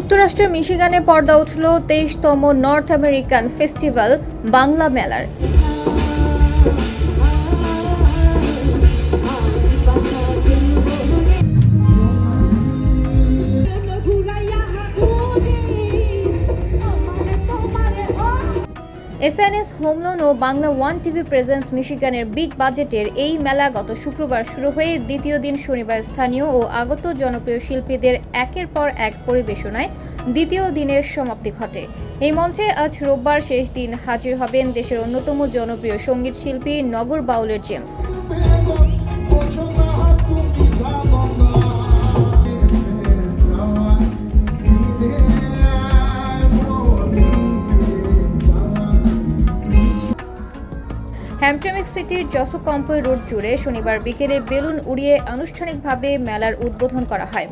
যুক্তরাষ্ট্রের মিশিগানে পর্দা উঠল ২৩তম নর্থ আমেরিকান ফেস্টিভ্যাল বাংলা মেলার। এসএনএস হোম লোন ও বাংলা ওয়ান টিভি প্রেজেন্স মিশিগানের বিগ বাজেটের এই মেলা গত শুক্রবার শুরু হয়ে দ্বিতীয় দিন শনিবার স্থানীয় ও আগত জনপ্রিয় শিল্পীদের একের পর এক পরিবেশনায় দ্বিতীয় দিনের সমাপ্তি ঘটে। এই মঞ্চে আজ রোববার শেষ দিন হাজির হবেন দেশের অন্যতম জনপ্রিয় সঙ্গীত শিল্পী নগর বাউলের জেমস। হ্যামট্রামিক সিটির জসোকম্পো রোড জুড়ে শনিবার বিকেলে বেলুন উড়িয়ে আনুষ্ঠানিকভাবে মেলার উদ্বোধন করা হয়।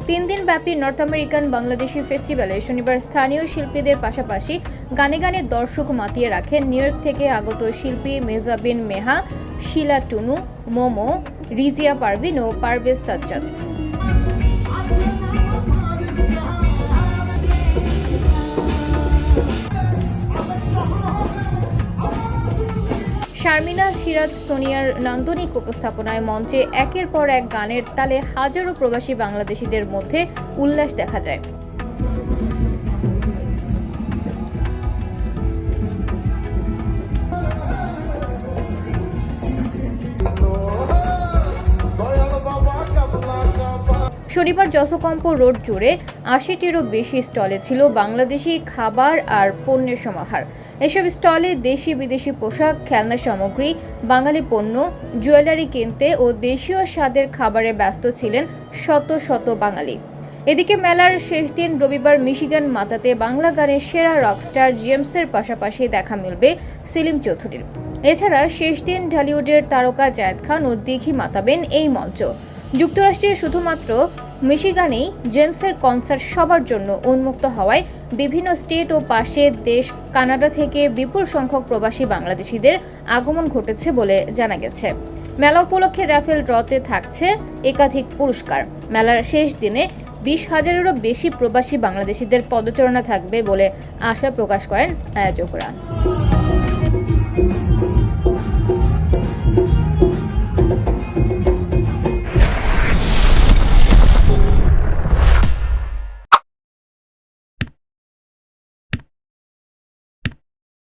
তিন দিন ব্যাপী নর্থ আমেরিকান বাংলাদেশি ফেস্টিভ্যালে শনিবার স্থানীয় শিল্পীদের পাশাপাশি গানে গানে দর্শক মাতিয়ে রাখেন নিউ ইয়র্ক থেকে আগত শিল্পী মেজাবিন মেহা, শিলা টুনু, মোমো, রিজিয়া পারভিন ও পারভেজ সাজ্জাদ। শারমিনা সিরাজ সোনিয়ার নান্দনিক উপস্থাপনায় মঞ্চে একের পর এক গানের তালে হাজারো প্রবাসী বাংলাদেশিদের মধ্যে উল্লাস দেখা যায়। শনিবার জসোকম্পো রোড জুড়ে ৮০টিরও বেশি স্টলে ছিল বাংলাদেশি খাবার আর পণ্যের সমাহার। এসব স্টলে দেশি বিদেশি পোশাক, খেলনা সামগ্রী, বাঙালি পণ্য, জুয়েলারি কিনতে ও দেশীয় স্বাদের খাবারে ব্যস্ত ছিলেন শত শত বাঙালি। এদিকে মেলার শেষ দিন রবিবার মিশিগান মাতাতে বাংলা গানের সেরা রকস্টার জেমসের পাশাপাশি দেখা মিলবে সেলিম চৌধুরীর। এছাড়া শেষ দিন ঢালিউডের তারকা জায়েদ খান ও দিঘি মাতাবেন এই মঞ্চ। যুক্তরাষ্ট্রে শুধুমাত্র মিশিগানেই জেমসের কনসার্ট সবার জন্য উন্মুক্ত হওয়ায় বিভিন্ন স্টেট ও পাশের দেশ কানাডা থেকে বিপুল সংখ্যক প্রবাসী বাংলাদেশিদের আগমন ঘটেছে বলে জানা গেছে। মেলা উপলক্ষে রাফেল ড্রতে থাকছে একাধিক পুরস্কার। মেলার শেষ দিনে ২০,০০০-এরও বেশি প্রবাসী বাংলাদেশিদের পদচারণা থাকবে বলে আশা প্রকাশ করেন আয়োজকরা।